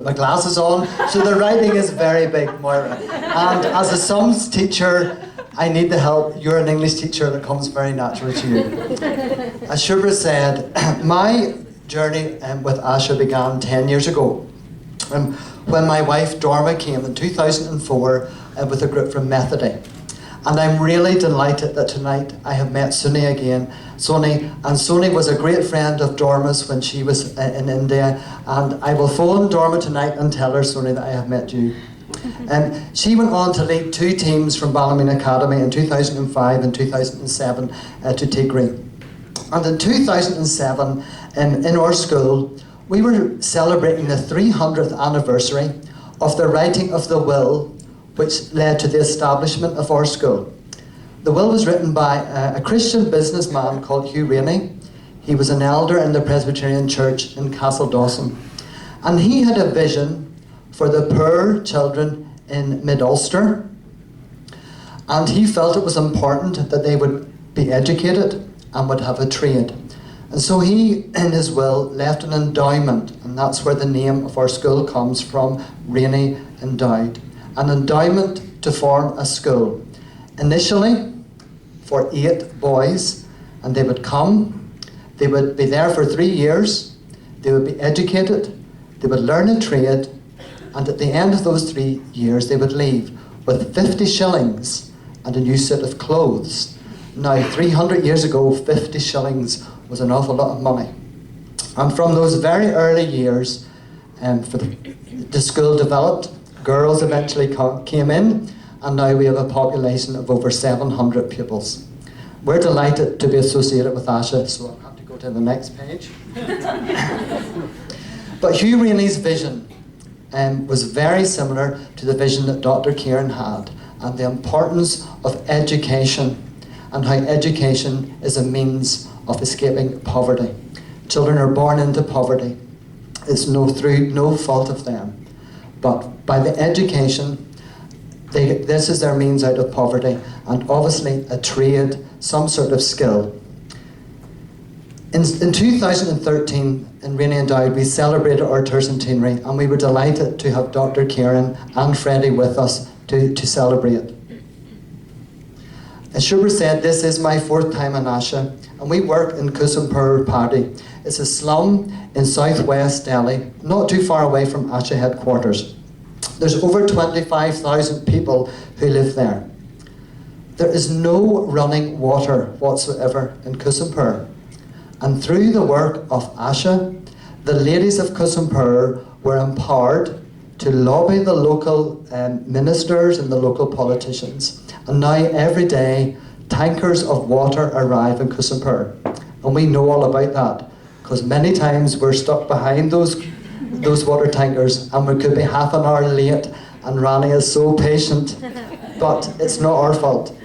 my glasses on, so the writing is very big, Moira. And as a sums teacher, I need the help. You're an English teacher, and it comes very naturally to you. As Shubra said, my journey with Asha began 10 years ago. When my wife Dorma came in 2004 with a group from Methody. And I'm really delighted that tonight I have met Suni again. Suni was a great friend of Dorma's when she was in India, and I will phone Dorma tonight and tell her, Suni, that I have met you. She went on to lead 2 teams from Ballymena Academy in 2005 and 2007 to Tigray. And in 2007, in our school, we were celebrating the 300th anniversary of the writing of the will, which led to the establishment of our school. The will was written by a Christian businessman called Rainey. He was an elder in the Presbyterian Church in Castle Dawson. And he had a vision for the poor children in Mid-Ulster. And he felt it was important that they would be educated and would have a trade. And so he, in his will, left an endowment, and that's where the name of our school comes from, Rainey Endowed. An endowment to form a school. Initially, for 8 boys, and they would come, they would be there for 3 years, they would be educated, they would learn a trade, and at the end of those 3 years, they would leave with 50 shillings and a new suit of clothes. Now, 300 years ago, 50 shillings was an awful lot of money. And from those very early years, the school developed. Girls eventually came in, and now we have a population of over 700 pupils. We're delighted to be associated with Asha, so I'll have to go to the next page. But Hugh Rainey's vision was very similar to the vision that Dr Kiran had, and the importance of education, and how education is a means of escaping poverty. Children are born into poverty. It's through no fault of them. But by the education, this is their means out of poverty, and obviously a trade, some sort of skill. In 2013, in Rainey Endowed, we celebrated our tercentenary, and we were delighted to have Dr Kiran and Freddie with us to celebrate. As Shubra said, this is my 4th time in Asha, and we work in Kusumpur Paddy. It's a slum in southwest Delhi, not too far away from Asha headquarters. There's over 25,000 people who live there. There is no running water whatsoever in Kusumpur. And through the work of Asha, the ladies of Kusumpur were empowered to lobby the local ministers and the local politicians. And now every day, tankers of water arrive in Kusumpur. And we know all about that, because many times we're stuck behind those water tankers, and we could be half an hour late, and Rani is so patient, but it's not our fault.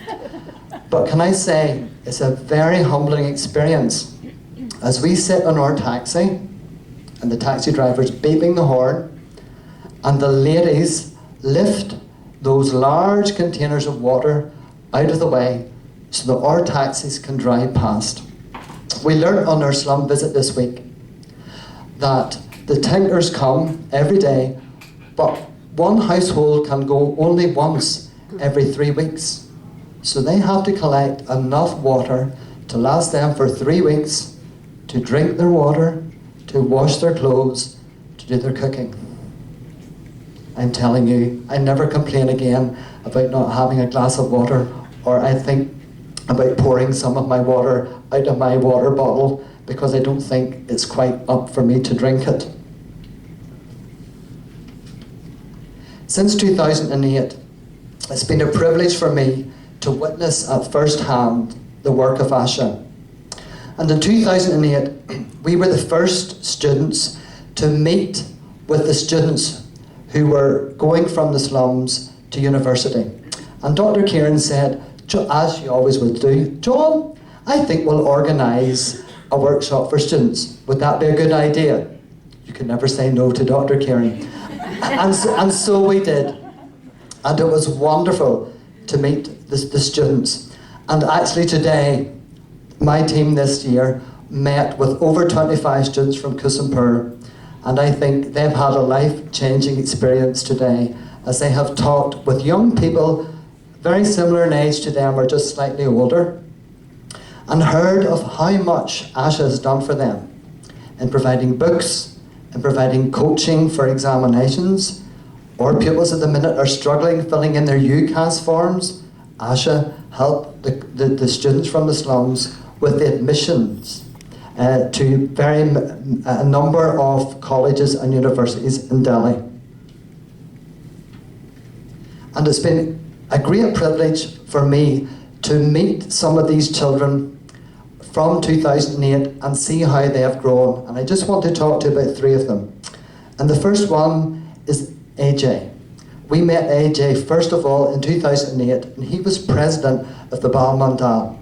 But can I say, it's a very humbling experience. As we sit in our taxi, and the taxi driver's beeping the horn, and the ladies lift those large containers of water out of the way so that our taxis can drive past. We learned on our slum visit this week that the tankers come every day, but one household can go only once every 3 weeks. So they have to collect enough water to last them for 3 weeks, to drink their water, to wash their clothes, to do their cooking. I'm telling you, I never complain again about not having a glass of water, or I think about pouring some of my water out of my water bottle because I don't think it's quite up for me to drink it. Since 2008, it's been a privilege for me to witness at first hand the work of Asha. And in 2008, we were the first students to meet with the students who were going from the slums to university. And Dr Kiran said, as she always would do, John, I think we'll organise a workshop for students. Would that be a good idea? You can never say no to Dr Kiran. And so we did. And it was wonderful to meet the students. And actually today, my team this year met with over 25 students from Kusumpur, And I think they've had a life-changing experience today as they have talked with young people very similar in age to them or just slightly older, and heard of how much Asha has done for them in providing books, in providing coaching for examinations, or pupils at the minute are struggling filling in their UCAS forms. Asha helped the students from the slums with the admissions to a number of colleges and universities in Delhi. And it's been a great privilege for me to meet some of these children from 2008 and see how they have grown. And I just want to talk to you about 3 of them. And the first one is AJ. We met AJ first of all in 2008, and he was president of the Bal Mandal.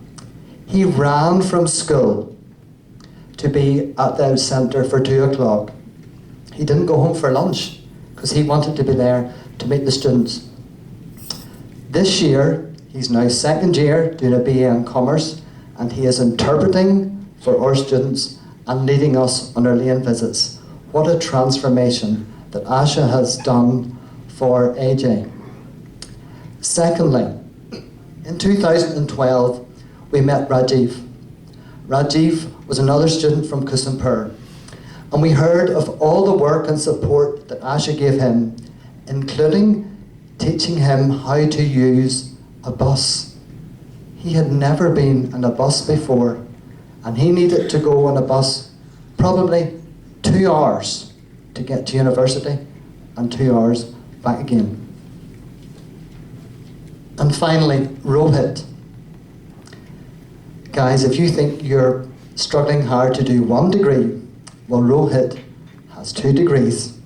He ran from school to be at the centre for 2 o'clock. He didn't go home for lunch because he wanted to be there to meet the students. This year, he's now 2nd year doing a BA in Commerce, and he is interpreting for our students and leading us on our lane visits. What a transformation that Asha has done for AJ. Secondly, in 2012, we met Rajiv. Rajiv was another student from Kusampur, and we heard of all the work and support that Asha gave him, including teaching him how to use a bus. He had never been on a bus before, and he needed to go on a bus probably 2 hours to get to university and 2 hours back again. And finally, Rohit. Guys, if you think you're struggling hard to do 1 degree, well, Rohit has 2 degrees.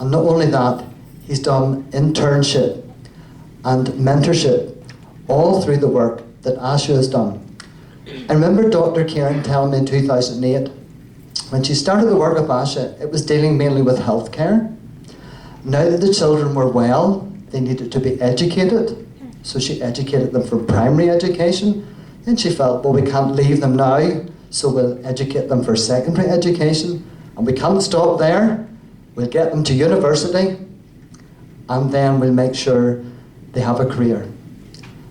And not only that, he's done internship and mentorship all through the work that Asha has done. I remember Dr Kiran telling me in 2008, when she started the work of Asha, it was dealing mainly with healthcare. Now that the children were well, they needed to be educated. So she educated them from primary education. And she felt, well, we can't leave them now, so we'll educate them for secondary education. And we can't stop there. We'll get them to university, and then we'll make sure they have a career.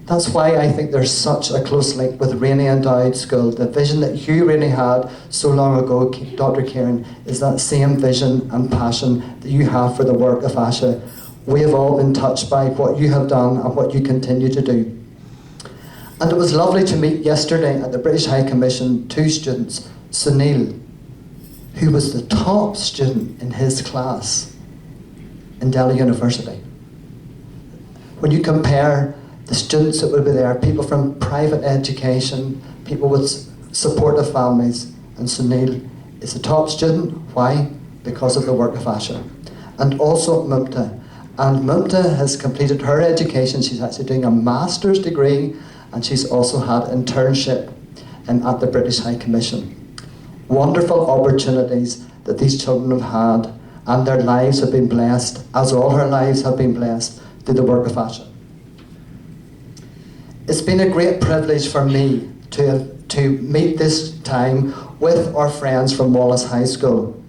That's why I think there's such a close link with Rainey Endowed School. The vision that Hugh Rainey had so long ago, Dr Kiran, is that same vision and passion that you have for the work of Asha. We have all been touched by what you have done and what you continue to do. And it was lovely to meet yesterday at the British High Commission 2 students, Sunil, who was the top student in his class in Delhi University. When you compare the students that will be there, people from private education, people with supportive families, and Sunil is a top student. Why? Because of the work of Asha. And also Mumta. And Mumta has completed her education. She's actually doing a master's degree, and she's also had internship at the British High Commission. Wonderful opportunities that these children have had, and their lives have been blessed, as all her lives have been blessed, through the work of Asha. It's been a great privilege for me to meet this time with our friends from Wallace High School.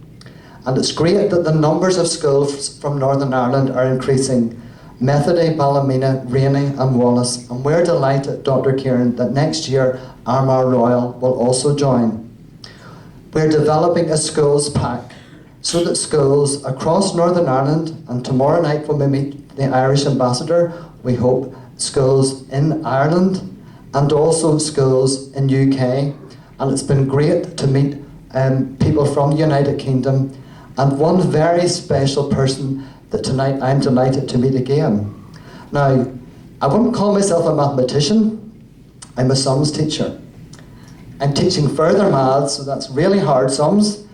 And it's great that the numbers of schools from Northern Ireland are increasing. Methody, Ballymena, Rainey and Wallace. And we're delighted, Dr Kiran, that next year Armagh Royal will also join. We're developing a schools pack so that schools across Northern Ireland, and tomorrow night when we meet the Irish ambassador, we hope schools in Ireland and also schools in UK. And it's been great to meet people from the United Kingdom, and one very special person that tonight I'm delighted to meet again. Now, I wouldn't call myself a mathematician. I'm a sums teacher. I'm teaching further maths, so that's really hard sums,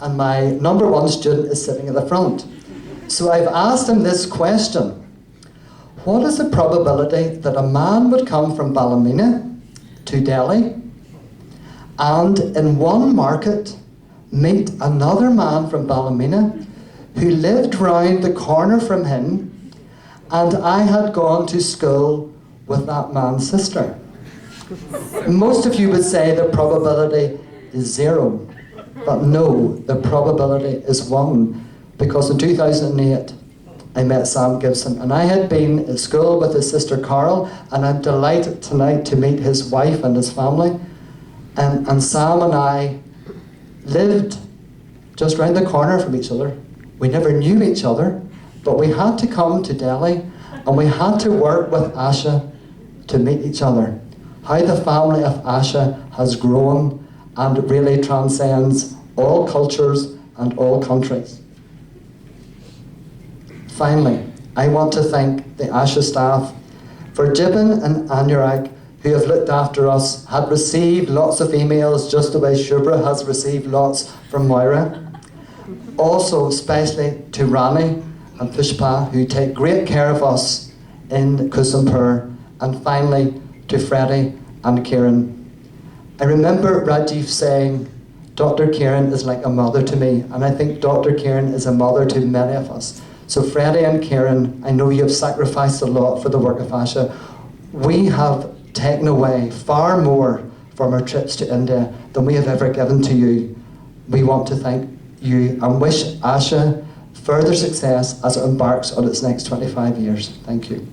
and my number 1 student is sitting at the front. So I've asked him this question: what is the probability that a man would come from Ballymena to Delhi and in one market meet another man from Ballymena who lived round the corner from him, and I had gone to school with that man's sister? Most of you would say the probability is 0. But no, the probability is 1, because in 2008, I met Sam Gibson, and I had been at school with his sister Carol, and I'm delighted tonight to meet his wife and his family. And Sam and I lived just round the corner from each other. We never knew each other, but we had to come to Delhi, and we had to work with Asha to meet each other. How the family of Asha has grown and really transcends all cultures and all countries. Finally, I want to thank the Asha staff for Jibin and Anurag, who have looked after us, had received lots of emails just the way Shubhra has received lots from Moira. Also, especially to Rani and Pushpa, who take great care of us in Kusampur. And finally, to Freddie and Kiran. I remember Rajiv saying, Dr. Kiran is like a mother to me, and I think Dr. Kiran is a mother to many of us. So Freddie and Kiran, I know you have sacrificed a lot for the work of Asha. We have taken away far more from our trips to India than we have ever given to you. We want to thank you and wish Asha further success as it embarks on its next 25 years. Thank you.